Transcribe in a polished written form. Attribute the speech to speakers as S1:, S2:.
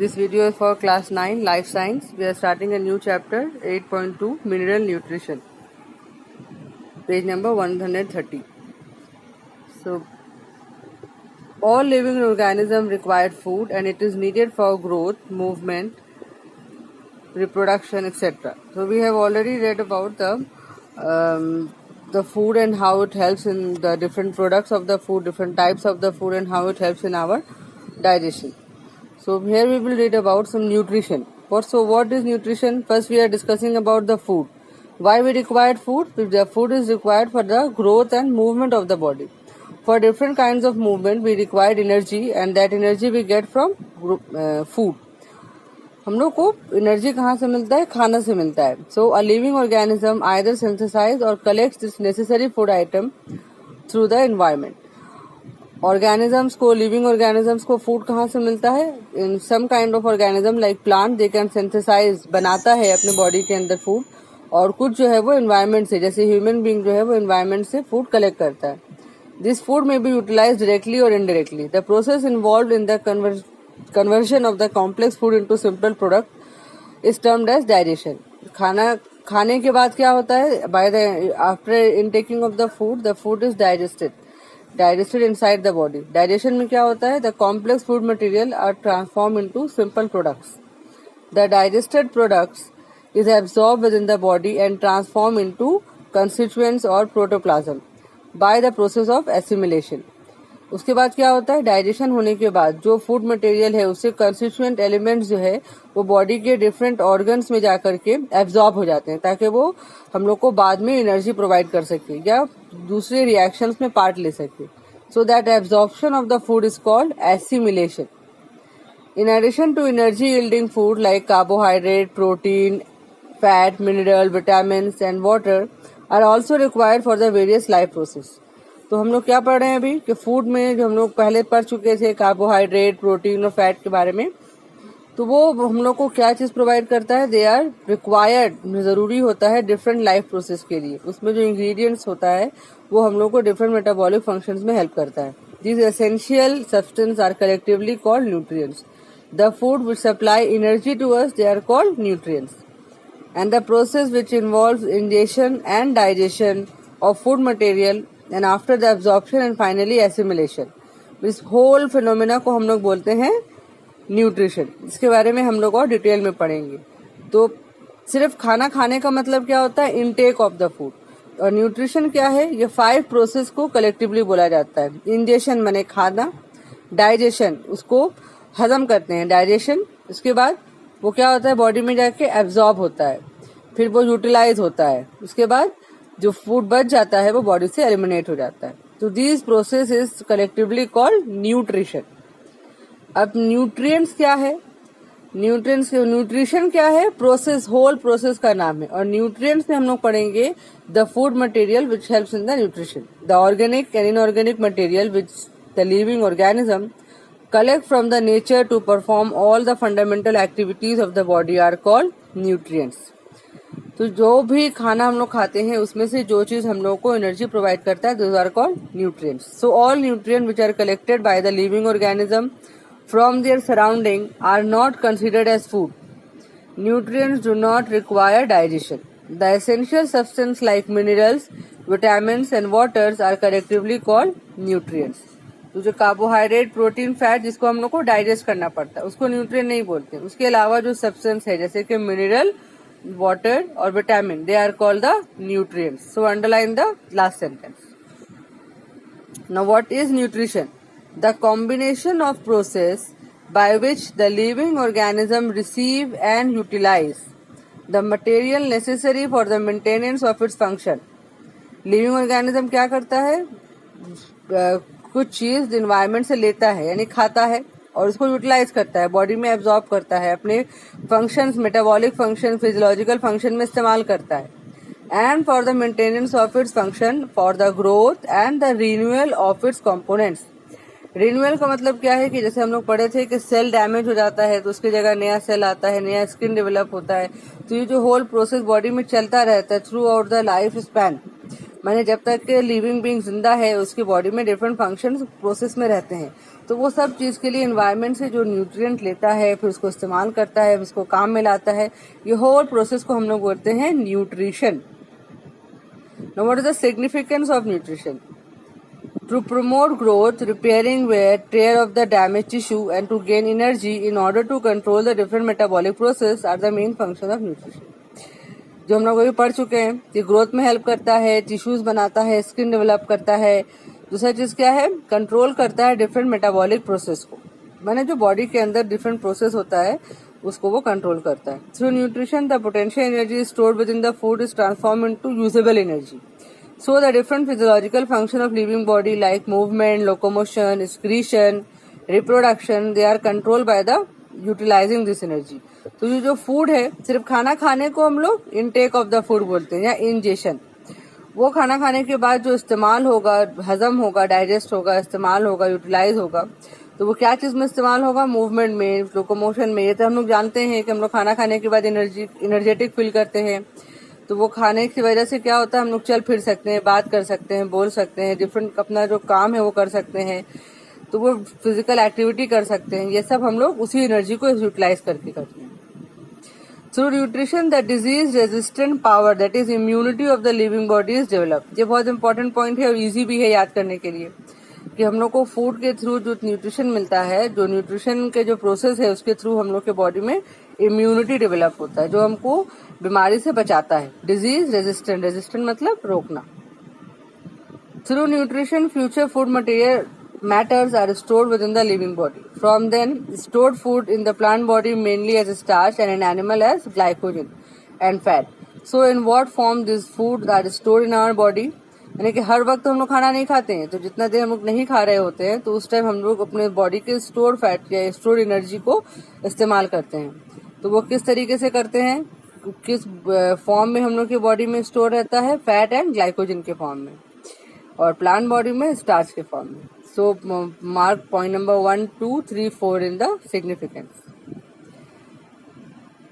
S1: This video is for class 9 life science. We are starting a new chapter 8.2 mineral nutrition. Page number 130. So all living organisms require food and it is needed for growth, movement, reproduction, etc. So we have already read about the food and how it helps in the different products of the food, different types of the food and how it helps in our digestion. So here we will read about some nutrition. What is nutrition? First we are discussing about the food. Why we require food? The food is required for the growth and movement of the body. For different kinds of movement we require energy and that energy we get from food. हम लोग को energy कहाँ से मिलता है? खाना से मिलता है. So a living organism either synthesize और collects this necessary food item through the environment. Organisms को, लिविंग ऑर्गेनिजम्स को फूड कहाँ से मिलता है? In some kind of organism like plant they can synthesize, बनाता है अपने बॉडी के अंदर फूड, और कुछ जो है वो एनवायरमेंट से, जैसे ह्यूमन बीइंग जो है वो एनवायरमेंट से फूड कलेक्ट करता है. दिस फूड में बी यूटिलाइज डायरेक्टली और indirectly. The process involve in the conversion of the complex food into simple product is termed as digestion. खाने के बाद क्या होता है? After intaking of the food is digested inside the body. Digestion में क्या होता है? The complex food material are transformed into simple products. The digested products is absorbed within the body and transformed into constituents or protoplasm by the process of assimilation. उसके बाद क्या होता है? Digestion होने के बाद जो फूड मटेरियल है उससे कंस्टिट्यूएंट एलिमेंट्स जो है वो बॉडी के डिफरेंट ऑर्गन्स में जाकर के एब्जॉर्ब हो जाते हैं ताकि वो हम लोग को बाद में एनर्जी प्रोवाइड कर सके या दूसरे रिएक्शंस में पार्ट ले सके. So that absorption of the food is called assimilation. In addition to energy yielding food like carbohydrate, protein, fat, mineral, vitamin and water are also required for the various life process. तो हम लोग क्या पढ़ रहे हैं अभी कि food में जो हम लोग पहले पढ़ चुके थे कार्बोहाइड्रेट, प्रोटीन और फैट के बारे में, तो वो हम लोग को क्या चीज प्रोवाइड करता है? दे आर रिक्वायर्ड, जरूरी होता है डिफरेंट लाइफ प्रोसेस के लिए. उसमें जो इंग्रेडिएंट्स होता है वो हम लोग को डिफरेंट मेटाबॉलिक फंक्शंस में हेल्प करता है. These essential substance are collectively called nutrients. The food which supply energy to us they are called nutrients. And the process which involves ingestion and digestion of food material and after the absorption and finally assimilation. इस whole phenomena को हम लोग बोलते हैं nutrition. इसके बारे में हम लोग और डिटेल में पढ़ेंगे. तो सिर्फ खाना खाने का मतलब क्या होता है? Intake of the food. और न्यूट्रिशन क्या है? ये 5 प्रोसेस को कलेक्टिवली बोला जाता है. इंजेशन माने खाना, डाइजेशन उसको हजम करते हैं, डाइजेशन. उसके बाद वो क्या होता है? बॉडी में जाके एब्जॉर्ब होता है, फिर वो यूटिलाइज होता है. उसके बाद जो फूड बच जाता है वो बॉडी से एलिमिनेट हो जाता है. तो this process is collectively called nutrition. अब न्यूट्रिएंट्स क्या है? न्यूट्रिशन क्या है? प्रोसेस, होल प्रोसेस का नाम है. और न्यूट्रिएंट्स में हम लोग पढ़ेंगे the food material which helps in the nutrition. The organic and inorganic material which the living organism collect from the nature to perform all the fundamental activities of the body are called nutrients. तो जो भी खाना हम लोग खाते हैं उसमें से जो चीज हम लोग को एनर्जी प्रोवाइड करता है those are called nutrients. So all nutrients which are collected by the living organism from their surrounding are not considered as food. Nutrients do not require digestion. The essential substance like minerals, vitamins and waters are collectively called nutrients. तो जो carbohydrate, protein, fat जिसको हम लोग को digest करना पड़ता है उसको न्यूट्रिएंट नहीं बोलते. उसके अलावा जो सब्सटेंस है जैसे कि मिनरल, वाटर और vitamin, they are called the nutrients. So underline the last sentence. Now what is nutrition? The combination of process by which the living organism receive and utilise the material necessary for the maintenance of its function. Living organism क्या करता है? कुछ चीज environment से लेता है यानी खाता है और उसको यूटिलाइज करता है, बॉडी में एब्जॉर्ब करता है, अपने functions, metabolic function, physiological function में इस्तेमाल करता है. And for the maintenance of its function, for the growth and the renewal of its components. Renewal का मतलब क्या है कि जैसे हम लोग पढ़े थे कि सेल डैमेज हो जाता है तो उसकी जगह नया सेल आता है, नया स्किन डेवलप होता है. तो ये जो होल प्रोसेस बॉडी में चलता रहता है through out the life span. माने जब तक लिविंग बीइंग जिंदा है उसकी बॉडी में डिफरेंट फंक्शंस प्रोसेस में रहते हैं. तो वो सब चीज़ के लिए इन्वायरमेंट से जो न्यूट्रिएंट लेता है, फिर उसको इस्तेमाल करता है, उसको काम में लाता है, ये होल प्रोसेस को हम लोग बोलते हैं nutrition. Now what is the significance of nutrition? To promote growth, repairing wear, tear of the damaged tissue, and to gain energy in order to control the different metabolic process are the main function of nutrition. जो हम लोग अभी पढ़ चुके हैं कि growth में help करता है, टिश्यूज बनाता है, स्किन डेवलप करता है। दूसरा चीज क्या है? कंट्रोल करता है डिफरेंट मेटाबॉलिक प्रोसेस को, माने जो बॉडी के अंदर डिफरेंट प्रोसेस होता है उसको वो कंट्रोल करता है। Through nutrition the potential energy stored with in the food is transform into usable energy. So the different physiological function of living body like movement, locomotion, excretion, reproduction, they are controlled by the utilizing this energy. तो ये जो food है, सिर्फ खाना खाने को हम लोग इनटेक ऑफ द फूड बोलते हैं या इंजेशन। वो खाना खाने के बाद जो इस्तेमाल होगा, हजम होगा, डाइजेस्ट होगा, इस्तेमाल होगा, यूटिलाइज होगा, तो वो क्या चीज में इस्तेमाल होगा? मूवमेंट में, लोकोमोशन में। ये तो हम लोग जानते हैं कि हम लोग खाना खाने के बाद एनर्जेटिक फील करते हैं, तो वो खाने की वजह से क्या होता है? हम लोग चल फिर सकते हैं, बात कर सकते हैं, बोल सकते हैं, डिफरेंट अपना जो काम है वो कर सकते हैं, तो वो फिजिकल एक्टिविटी कर सकते हैं। ये सब हम लोग उसी एनर्जी को यूटिलाइज करके करते हैं। Through nutrition the disease resistant power that is immunity of the living body is develop. ये बहुत इंपॉर्टेंट पॉइंट है और इजी भी है याद करने के लिए कि हम लोग को फूड के थ्रू जो न्यूट्रिशन मिलता है, जो न्यूट्रिशन के जो प्रोसेस है उसके थ्रू हम लोग के बॉडी में इम्यूनिटी डेवलप होता है जो हमको बीमारी से बचाता है। डिजीज रेजिस्टेंट, रेजिस्टेंट मतलब रोकना। Through nutrition future food material matters are stored within the living body. From then, stored food in the plant body mainly as starch and in animal as glycogen and fat. So in what form these food are stored in our body? यानी कि हर वक्त हम लोग खाना नहीं खाते हैं, तो जितना देर हम लोग नहीं खा रहे होते हैं तो उस टाइम हम लोग अपने बॉडी के स्टोर फैट या स्टोर एनर्जी को इस्तेमाल करते हैं। तो वो किस तरीके से करते हैं, किस फॉर्म में हम लोग की बॉडी में स्टोर रहता है? फैट एंड ग्लाइकोजन के फॉर्म में, और प्लांट बॉडी में स्टार्च के फॉर्म में। So mark point number 1, 2, 3, 4 in the significance.